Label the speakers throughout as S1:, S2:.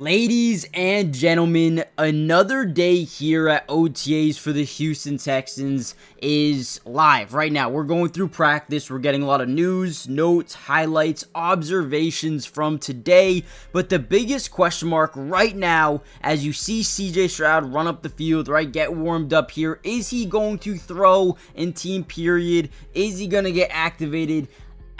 S1: Ladies and gentlemen, another day here at OTAs for the Houston Texans is live right now. We're going through practice. We're getting a lot of news, notes, highlights, observations from today. But the biggest question mark right now, as you see CJ Stroud run up the field, right, get warmed up here, is he going to throw in team period? Is he going to get activated?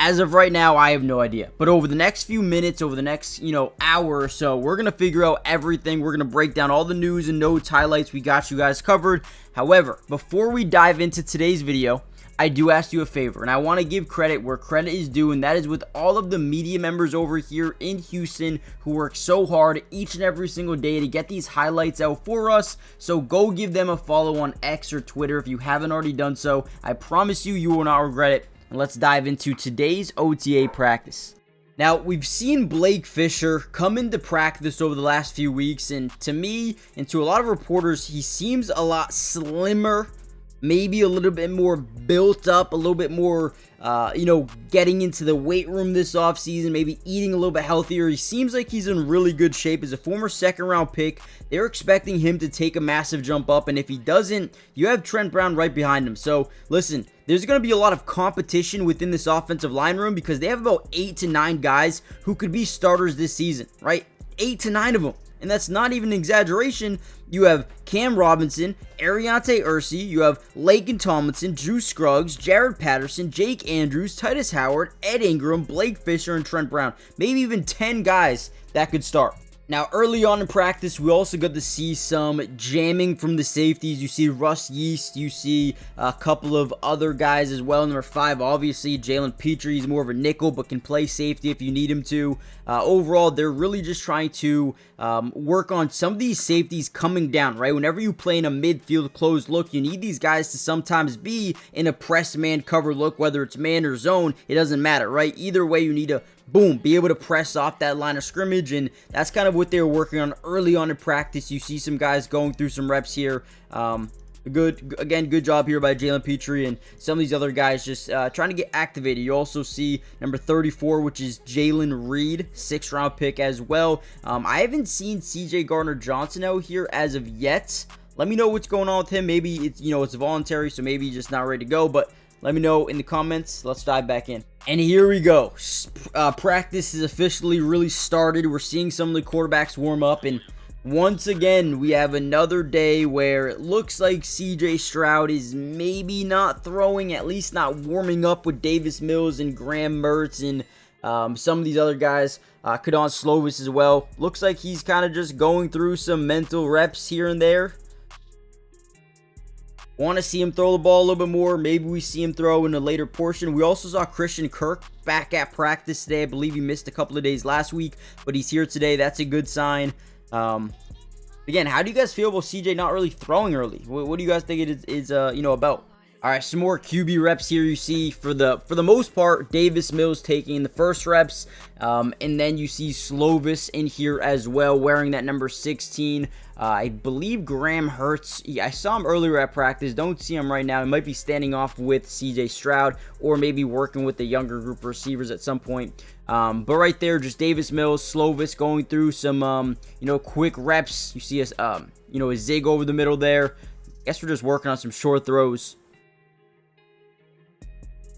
S1: As of right now, I have no idea. But over the next few minutes, over the next, hour or so, we're going to figure out everything. We're going to break down all the news and notes, highlights. We got you guys covered. However, before we dive into today's video, I do ask you a favor, and I want to give credit where credit is due, and that is with all of the media members over here in Houston who work so hard each and every single day to get these highlights out for us. So go give them a follow on X or Twitter if you haven't already done so. I promise you, you will not regret it. And let's dive into today's OTA practice. Now, we've seen Blake Fisher come into practice over the last few weeks, and to me, and to a lot of reporters, he seems a lot slimmer, maybe a little bit more built up, a little bit more, getting into the weight room this offseason, maybe eating a little bit healthier. He seems like he's in really good shape. As a former second-round pick, they're expecting him to take a massive jump up, and if he doesn't, you have Trent Brown right behind him. So, listen, there's going to be a lot of competition within this offensive line room because they have about 8 to 9 guys who could be starters this season, right? 8 to 9 of them. And that's not even an exaggeration. You have Cam Robinson, Ariante Ursi, you have Laken Tomlinson, Drew Scruggs, Jared Patterson, Jake Andrews, Titus Howard, Ed Ingram, Blake Fisher, and Trent Brown. Maybe even 10 guys that could start. Now, early on in practice, we also got to see some jamming from the safeties. You see Russ Yeast. You see a couple of other guys as well. Number 5, obviously, Jalen Petrie. He's more of a nickel, but can play safety if you need him to. Overall, they're really just trying to work on some of these safeties coming down, right? Whenever you play in a midfield closed look, you need these guys to sometimes be in a press man cover look, whether it's man or zone. It doesn't matter, right? Either way, you need to be able to press off that line of scrimmage, and that's kind of what they were working on early on in practice. You see some guys going through some reps here. Good job here by Jalen Petrie and some of these other guys just trying to get activated. You also see number 34, which is Jalen Reed, 6th round pick as well. I haven't seen CJ Gardner-Johnson out here as of yet. Let me know what's going on with him. Maybe it's voluntary, so maybe he's just not ready to go, but let me know in the comments. Let's dive back in. And here we go. Practice is officially really started. We're seeing some of the quarterbacks warm up. And once again, we have another day where it looks like CJ Stroud is maybe not throwing, at least not warming up with Davis Mills and Graham Mertz and some of these other guys. Kadon Slovis as well. Looks like he's kind of just going through some mental reps here and there. Want to see him throw the ball a little bit more. Maybe we see him throw in a later portion. We also saw Christian Kirk back at practice today. I believe he missed a couple of days last week, but he's here today. That's a good sign. Again, how do you guys feel about CJ not really throwing early? What do you guys think it is about? All right, some more QB reps here. You see, for the most part, Davis Mills taking the first reps, and then you see Slovis in here as well, wearing that number 16. I believe Graham Mertz. I saw him earlier at practice. Don't see him right now. He might be standing off with CJ Stroud, or maybe working with the younger group of receivers at some point. But right there, just Davis Mills, Slovis going through some, quick reps. You see a zig over the middle there. Guess we're just working on some short throws.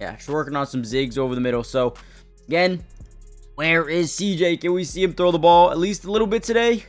S1: Yeah, just working on some zigs over the middle. So, again, where is CJ? Can we see him throw the ball at least a little bit today?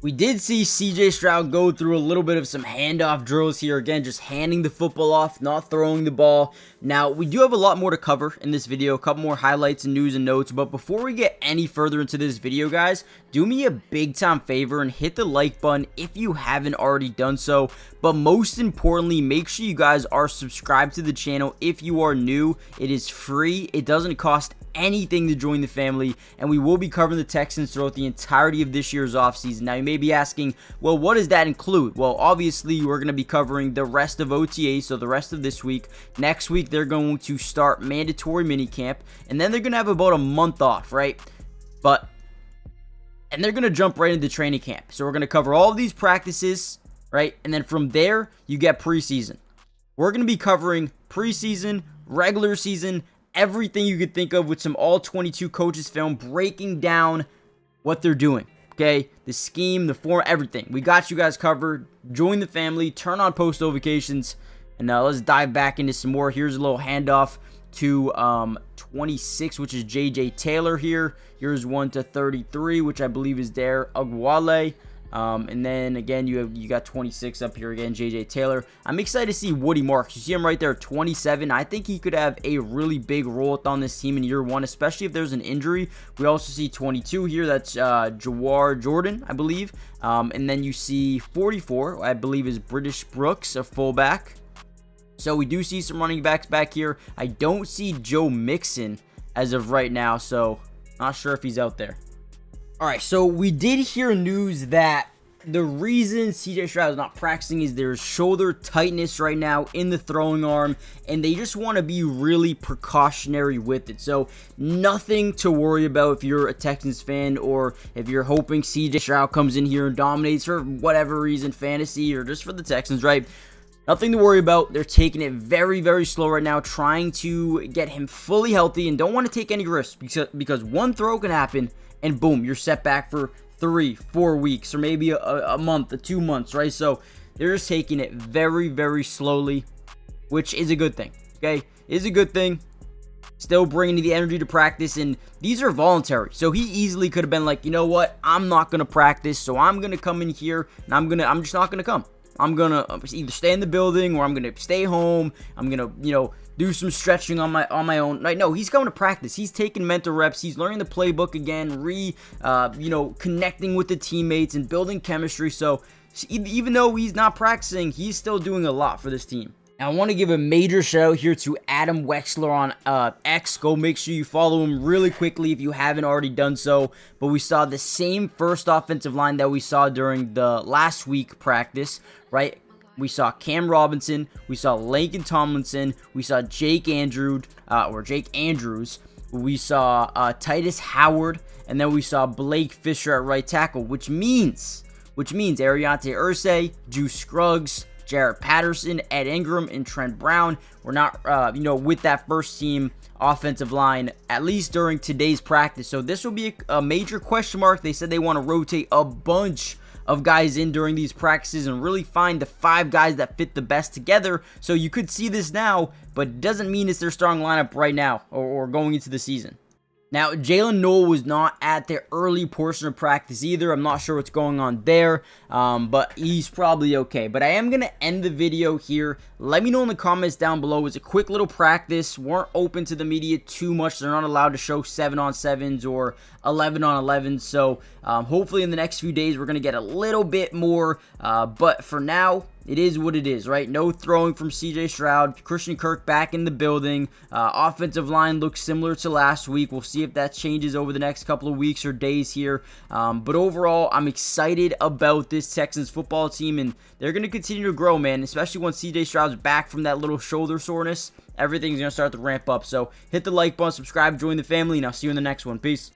S1: We did see CJ Stroud go through a little bit of some handoff drills here. Again, just handing the football off, not throwing the ball. Now, we do have a lot more to cover in this video, a couple more highlights and news and notes. But before we get any further into this video, guys, do me a big time favor and hit the like button if you haven't already done so. But most importantly, make sure you guys are subscribed to the channel if you are new. It is free. It doesn't cost anything to join the family, and we will be covering the Texans throughout the entirety of this year's offseason. Now, you may be asking, well, what does that include? Well, obviously, we're going to be covering the rest of OTA, so the rest of this week. Next week, they're going to start mandatory minicamp, and then they're going to have about a month off, right? And they're going to jump right into training camp. So we're going to cover all of these practices, right? And then from there, you get preseason. We're going to be covering preseason, regular season, everything you could think of with some all 22 coaches film, breaking down what they're doing. okay? The scheme, the form, everything. We got you guys covered. Join the family, turn on post notifications, and let's dive back into some more. Here's a little handoff to 26, which is J.J. Taylor here. Here's one to 33, which I believe is there, Agwale. And then again, you got 26 up here again, J.J. Taylor. I'm excited to see Woody Marks. You see him right there, 27. I think he could have a really big role on this team in year one, especially if there's an injury. We also see 22 here. That's Jawar Jordan, I believe. And then you see 44, I believe, is British Brooks, a fullback. So we do see some running backs back here. I don't see Joe Mixon as of right now, so not sure if he's out there. All right, so we did hear news that the reason CJ Stroud is not practicing is there's shoulder tightness right now in the throwing arm, and they just want to be really precautionary with it. So nothing to worry about if you're a Texans fan, or if you're hoping CJ Stroud comes in here and dominates for whatever reason, fantasy or just for the Texans, right? Nothing to worry about. They're taking it very, very slow right now, trying to get him fully healthy and don't want to take any risks because one throw can happen and boom, you're set back for 3-4 weeks or maybe a month or 2 months, right? So they're just taking it very, very slowly, which is a good thing, okay? Is a good thing. Still bringing the energy to practice, and these are voluntary. So he easily could have been like, you know what? I'm not going to practice, so I'm going to come in here and I'm just not going to come. I'm going to either stay in the building or I'm going to stay home. I'm going to, do some stretching on my own. Right? No, he's going to practice. He's taking mental reps. He's learning the playbook again, connecting with the teammates and building chemistry. So even though he's not practicing, he's still doing a lot for this team. Now, I want to give a major shout out here to Adam Wexler on X. Go make sure you follow him really quickly if you haven't already done so. But we saw the same first offensive line that we saw during the last week practice, right? We saw Cam Robinson, we saw Laken Tomlinson, we saw Jake Andrews, we saw Titus Howard, and then we saw Blake Fisher at right tackle, which means Ariante Irsay, Juice Scruggs, Jarrett Patterson, Ed Ingram, and Trent Brown were not, with that first team offensive line, at least during today's practice. So this will be a major question mark. They said they want to rotate a bunch of guys in during these practices and really find the 5 guys that fit the best together. So you could see this now, but it doesn't mean it's their starting lineup right now or going into the season. Now, Jalen Noel was not at the early portion of practice either. I'm not sure what's going on there, but he's probably okay. But I am going to end the video here. Let me know in the comments down below. It was a quick little practice. Weren't open to the media too much. They're not allowed to show 7-on-7s or 11-on-11s. So hopefully in the next few days, we're going to get a little bit more. But for now, it is what it is, right? No throwing from CJ Stroud. Christian Kirk back in the building. Offensive line looks similar to last week. We'll see if that changes over the next couple of weeks or days here. But overall, I'm excited about this Texans football team, and they're going to continue to grow, man, especially once CJ Stroud's back from that little shoulder soreness. Everything's going to start to ramp up. So hit the like button, subscribe, join the family, and I'll see you in the next one. Peace.